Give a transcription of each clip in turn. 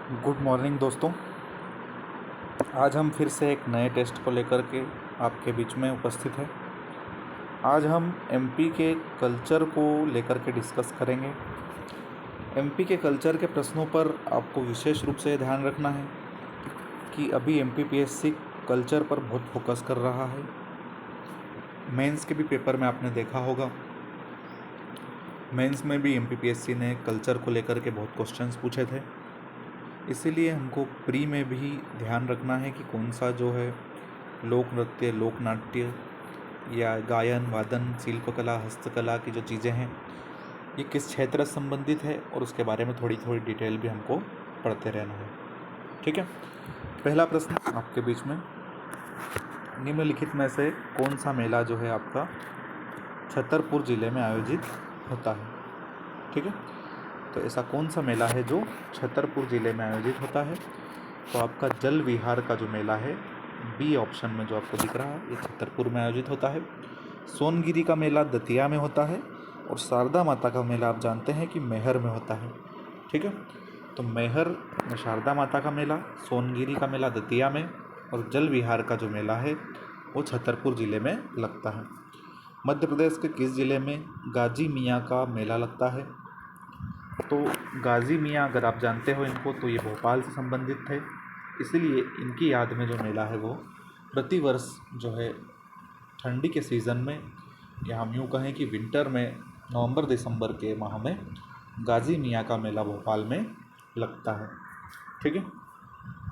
Good morning दोस्तों। आज हम फिर से एक नए टेस्ट को लेकर के आपके बीच में उपस्थित हैं। आज हम एमपी के कल्चर को लेकर के डिस्कस करेंगे। एमपी के कल्चर के प्रश्नों पर आपको विशेष रूप से ध्यान रखना है कि अभी एमपीपीएससी कल्चर पर बहुत फोकस कर रहा है। मेंस के भी पेपर में आपने देखा होगा, मेंस में भी एमपीपीएससी ने कल्चर को लेकर के बहुत क्वेश्चंस पूछे थे। इसीलिए हमको प्री में भी ध्यान रखना है कि कौन सा जो है लोक नृत्य, लोक नाट्य या गायन, वादन, शिल्पकला, हस्तकला की जो चीज़ें हैं ये किस क्षेत्र से संबंधित है और उसके बारे में थोड़ी थोड़ी डिटेल भी हमको पढ़ते रहना है। ठीक है। पहला प्रश्न आपके बीच में, निम्नलिखित में से कौन सा मेला जो है आपका छतरपुर ज़िले में आयोजित होता है। ठीक है। तो ऐसा कौन सा मेला है जो छतरपुर ज़िले में आयोजित होता है? तो आपका जल विहार का जो मेला है, बी ऑप्शन में जो आपको दिख रहा है, ये छतरपुर में आयोजित होता है। सोनगिरी का मेला दतिया में होता है और शारदा माता का मेला आप जानते हैं कि मैहर में होता है। ठीक है। तो मैहर में शारदा माता का मेला, सोनगिरी का मेला दतिया में और जल विहार का जो मेला है वो छतरपुर ज़िले में लगता है। मध्य प्रदेश के किस ज़िले में गाजी मियाँ का मेला लगता है? तो गाजी मियाँ अगर आप जानते हो इनको, तो ये भोपाल से संबंधित थे, इसलिए इनकी याद में जो मेला है वो प्रतिवर्ष जो है ठंडी के सीज़न में, या हम यूँ कहें कि विंटर में, नवंबर दिसंबर के माह में गाजी मियाँ का मेला भोपाल में लगता है। ठीक है।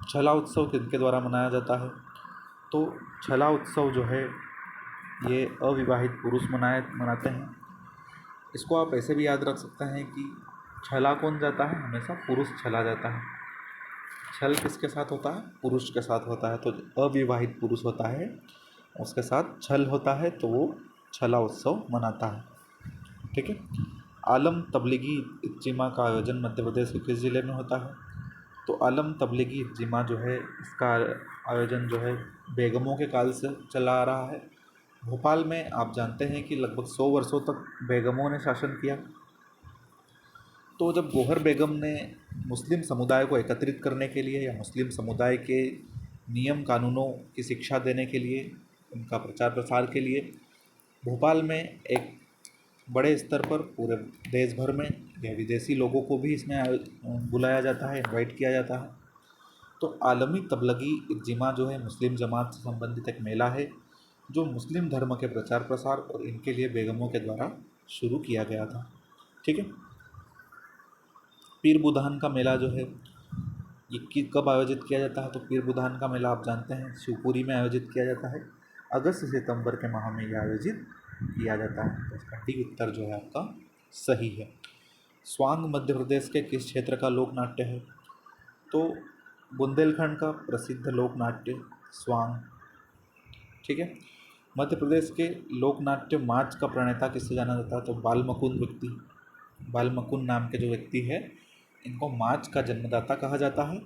छला उत्सव किनके द्वारा मनाया जाता है? तो छला उत्सव जो है ये अविवाहित पुरुष मनाते हैं। इसको आप ऐसे भी याद रख सकते हैं कि छला कौन जाता है? हमेशा पुरुष छला जाता है। छल किसके साथ होता है? पुरुष के साथ होता है। तो अविवाहित पुरुष होता है, उसके साथ छल होता है, तो वो छला उत्सव मनाता है। ठीक है। आलम तबलीगी इज्तिमा का आयोजन मध्य प्रदेश के किस ज़िले में होता है? तो आलम तबलीगी इज्तिमा जो है, इसका आयोजन जो है बेगमों के काल से चला आ रहा है। भोपाल में आप जानते हैं कि लगभग 100 वर्षों तक बेगमों ने शासन किया। तो जब गौहर बेगम ने मुस्लिम समुदाय को एकत्रित करने के लिए या मुस्लिम समुदाय के नियम कानूनों की शिक्षा देने के लिए, उनका प्रचार प्रसार के लिए भोपाल में एक बड़े स्तर पर पूरे देश भर में या विदेशी लोगों को भी इसमें बुलाया जाता है, इनवाइट किया जाता है। तो आलमी तबलगी इज्तिमा जो है मुस्लिम जमात से संबंधित एक मेला है जो मुस्लिम धर्म के प्रचार प्रसार और इनके लिए बेगमों के द्वारा शुरू किया गया था। ठीक है। पीर बुधान का मेला जो है ये कब आयोजित किया जाता है? तो पीर बुधान का मेला आप जानते हैं शिवपुरी में आयोजित किया जाता है। अगस्त सितंबर के माह में यह आयोजित किया जाता है। तो इसका डी उत्तर जो है आपका सही है। स्वांग मध्य प्रदेश के किस क्षेत्र का लोक नाट्य है? तो बुंदेलखंड का प्रसिद्ध लोक नाट्य स्वांग। ठीक है। मध्य प्रदेश के लोक नाट्य माच का प्रणेता किससे जाना जाता है? तो बालमुकुंद नाम के जो व्यक्ति है, इनको माच का जन्मदाता कहा जाता है,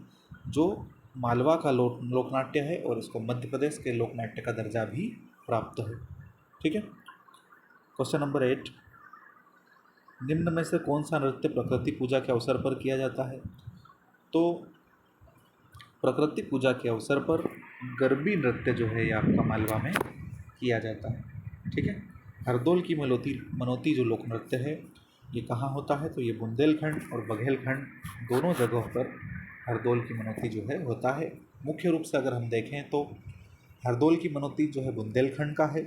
जो मालवा का लोकनाट्य है और इसको मध्य प्रदेश के लोकनाट्य का दर्जा भी प्राप्त है। ठीक है। क्वेश्चन नंबर 8, निम्न में से कौन सा नृत्य प्रकृति पूजा के अवसर पर किया जाता है? तो प्रकृति पूजा के अवसर पर गरबी नृत्य जो है ये आपका मालवा में किया जाता है। ठीक है। हरदौल की मनोती जो लोक नृत्य है ये कहाँ होता है? तो ये बुंदेलखंड और बघेलखंड दोनों जगहों पर हरदौल की मनोती जो है होता है। मुख्य रूप से अगर हम देखें तो हरदौल की मनोती जो है बुंदेलखंड का है,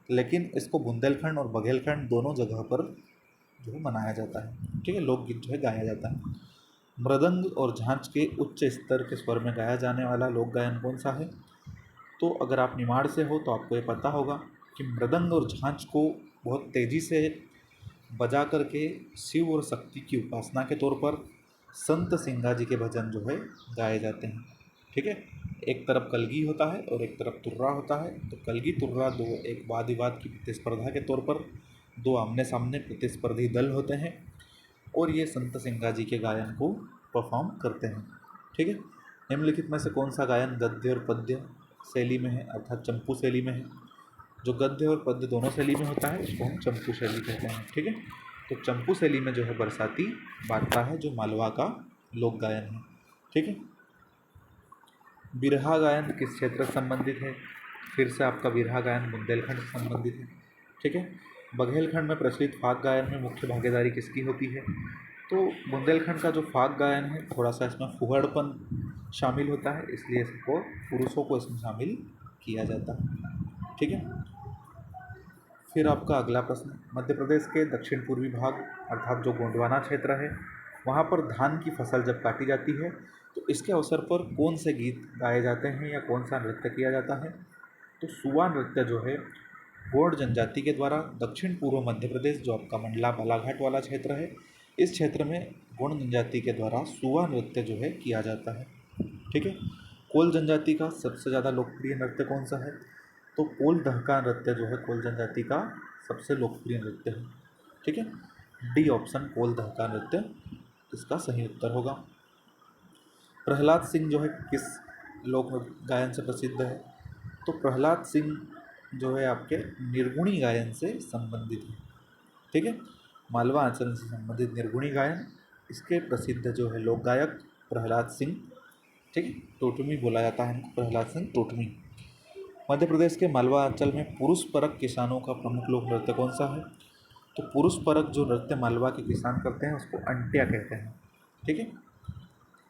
लेकिन इसको बुंदेलखंड और बघेलखंड दोनों जगह पर जो है मनाया जाता है। ठीक है। लोकगीत जो है गाया जाता है। मृदंग और झांझ के उच्च स्तर के स्वर में गाया जाने वाला लोक गायन कौन सा है? तो अगर आप निमाड़ से हो तो आपको ये पता होगा कि मृदंग और झांझ को बहुत तेज़ी से बजा करके शिव और शक्ति की उपासना के तौर पर संत सिंगा जी के भजन जो है गाए जाते हैं। ठीक है। एक तरफ कलगी होता है और एक तरफ तुर्रा होता है। तो कलगी तुर्रा दो एक वाद विवाद की प्रतिस्पर्धा के तौर पर दो आमने सामने प्रतिस्पर्धी दल होते हैं और ये संत सिंगा जी के गायन को परफॉर्म करते हैं। ठीक है। निम्नलिखित में से कौन सा गायन गद्य और पद्य शैली में है, अर्थात चंपू शैली में है? जो गद्य और पद्य दोनों शैली में होता है उसको हम चंपू शैली कहते हैं। ठीक है। तो चंपू शैली में जो है बरसाती वार्ता है जो मालवा का लोक गायन है। ठीक है। बिरहा गायन किस क्षेत्र से संबंधित है? फिर से आपका बिरहा गायन बुंदेलखंड से संबंधित है। ठीक है। बघेलखंड में प्रचलित फाग गायन में मुख्य भागीदारी किसकी होती है? तो बुंदेलखंड का जो फाग गायन है थोड़ा सा इसमें फुहड़पन शामिल होता है, इसलिए इसको पुरुषों को इसमें शामिल किया जाता है। ठीक है। फिर आपका अगला प्रश्न, मध्य प्रदेश के दक्षिण पूर्वी भाग अर्थात जो गोंडवाना क्षेत्र है वहाँ पर धान की फसल जब काटी जाती है तो इसके अवसर पर कौन से गीत गाए जाते हैं या कौन सा नृत्य किया जाता है? तो सुआ नृत्य जो है गोंड जनजाति के द्वारा दक्षिण पूर्व मध्य प्रदेश जो आपका मंडला बालाघाट वाला क्षेत्र है, इस क्षेत्र में गोंड जनजाति के द्वारा सुआ नृत्य जो है किया जाता है। ठीक है। कोल जनजाति का सबसे ज़्यादा लोकप्रिय नृत्य कौन सा है? तो कोल दहका नृत्य जो है कोल जनजाति का सबसे लोकप्रिय नृत्य है। ठीक है। डी ऑप्शन कोल दहका नृत्य इसका सही उत्तर होगा। प्रहलाद सिंह जो है किस लोक गायन से प्रसिद्ध है? तो प्रहलाद सिंह जो है आपके निर्गुणी गायन से संबंधित है। ठीक है। मालवा आचरण से संबंधित निर्गुणी गायन, इसके प्रसिद्ध जो है लोक गायक प्रहलाद सिंह। ठीक है। टोटमी बोला जाता है इनको, प्रहलाद सिंह टोटमी। मध्य प्रदेश के मालवा अंचल में पुरुष परक किसानों का प्रमुख लोक नृत्य कौन सा है? तो पुरुष परक जो नृत्य मालवा के किसान करते हैं उसको अंटिया कहते हैं। ठीक है।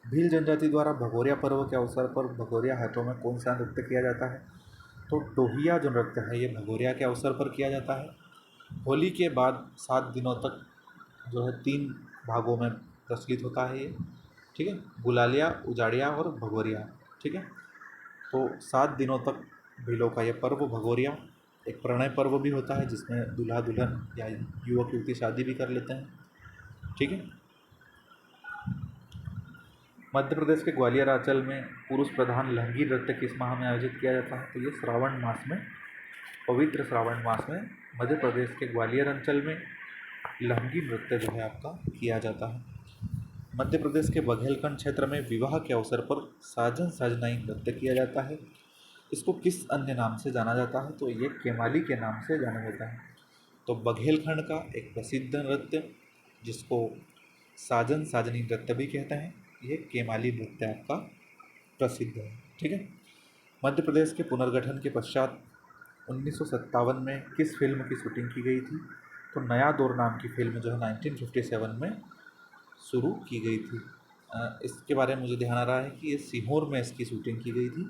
भील जनजाति द्वारा भगोरिया पर्व के अवसर पर भगोरिया हाथों में कौन सा नृत्य किया जाता है? तो डोहिया जो नृत्य है ये भगोरिया के अवसर पर किया जाता है। होली के बाद 7 दिनों तक जो है 3 भागों में प्रचलित होता है ये। ठीक है। गुलालिया, उजाड़िया और भगोरिया। ठीक है। तो 7 दिनों तक भीलों का ये पर्व भगोरिया एक प्रणय पर्व भी होता है जिसमें दूल्हा दुल्हन या युवक युवती शादी भी कर लेते हैं। ठीक है। मध्य प्रदेश के ग्वालियर अंचल में पुरुष प्रधान लहंगी नृत्य किस माह में आयोजित किया जाता है? तो ये श्रावण मास में, पवित्र श्रावण मास में मध्य प्रदेश के ग्वालियर अंचल में लहंगी नृत्य जो है आपका किया जाता है। मध्य प्रदेश के बघेलखंड क्षेत्र में विवाह के अवसर पर साजन साजनाई नृत्य किया जाता है। इसको किस अन्य नाम से जाना जाता है? तो ये केमाली के नाम से जाना जाता है। तो बघेलखंड का एक प्रसिद्ध नृत्य जिसको साजन साजनी नृत्य भी कहते हैं, ये केमाली नृत्य आपका प्रसिद्ध है। ठीक है। मध्य प्रदेश के पुनर्गठन के पश्चात 1957 में किस फिल्म की शूटिंग की गई थी? तो नया दौर नाम की फिल्म जो है 1957 में शुरू की गई थी। इसके बारे में मुझे ध्यान आ रहा है कि ये सीहोर में इसकी शूटिंग की गई थी।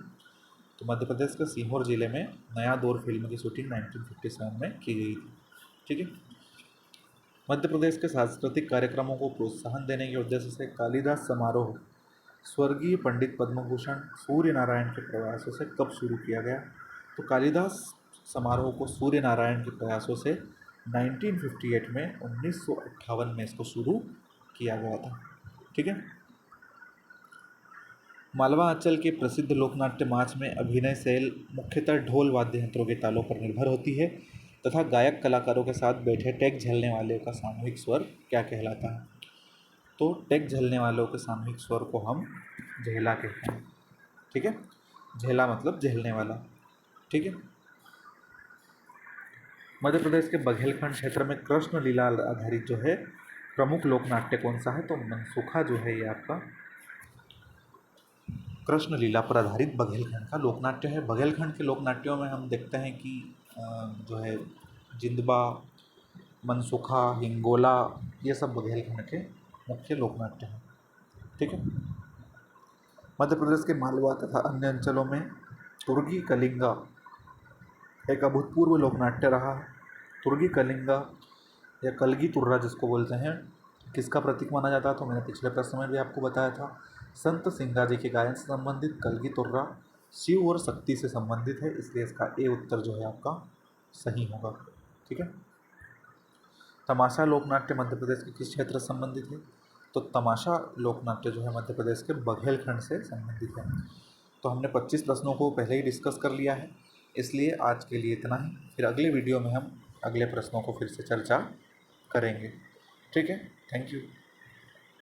तो मध्य प्रदेश के सीहोर जिले में नया दौर फिल्म की शूटिंग 1957 में की गई थी। ठीक है। मध्य प्रदेश के सांस्कृतिक कार्यक्रमों को प्रोत्साहन देने के उद्देश्य से कालिदास समारोह स्वर्गीय पंडित पद्मभूषण सूर्य नारायण के प्रयासों से कब शुरू किया गया? तो कालिदास समारोह को सूर्य नारायण के प्रयासों से 1958 में 1958 में इसको शुरू किया गया था। ठीक है। मालवा अंचल के प्रसिद्ध लोकनाट्य नाच में अभिनय शैल मुख्यतः ढोल वाद्य यंत्रों के तालों पर निर्भर होती है तथा गायक कलाकारों के साथ बैठे टैग झेलने वाले का सामूहिक स्वर क्या कहलाता है? तो टैग झेलने वालों के सामूहिक स्वर को हम झेला कहते हैं। ठीक है। झेला मतलब झेलने वाला। ठीक है। मध्य प्रदेश के बघेलखंड क्षेत्र में कृष्ण लीला आधारित जो है प्रमुख लोकनाट्य कौन सा है? तो मनसुखा जो है ये आपका कृष्ण लीला पर आधारित बघेलखंड का लोकनाट्य है। बघेलखंड के लोकनाट्यों में हम देखते हैं कि जो है जिंदबा, मनसुखा, हिंगोला, ये सब बघेलखंड के मुख्य लोकनाट्य हैं। ठीक है। मध्य प्रदेश के मालवा तथा अन्य अंचलों में तुर्गी कलिंगा एक अभूतपूर्व लोकनाट्य रहा है। तुर्गी कलिंगा या कलगी तुर्रा जिसको बोलते हैं, किसका प्रतीक माना जाता है? तो मैंने पिछले प्रश्न में भी आपको बताया था, संत सिंगा जी के गायन से संबंधित कलगी तुर्रा शिव और शक्ति से संबंधित है, इसलिए इसका ए उत्तर जो है आपका सही होगा। ठीक है। तमाशा लोकनाट्य मध्य प्रदेश के किस क्षेत्र से संबंधित है? तो तमाशा लोकनाट्य जो है मध्य प्रदेश के बघेलखंड से संबंधित है। तो हमने 25 प्रश्नों को पहले ही डिस्कस कर लिया है, इसलिए आज के लिए इतना ही। फिर अगले वीडियो में हम अगले प्रश्नों को फिर से चर्चा करेंगे। ठीक है। Thank you.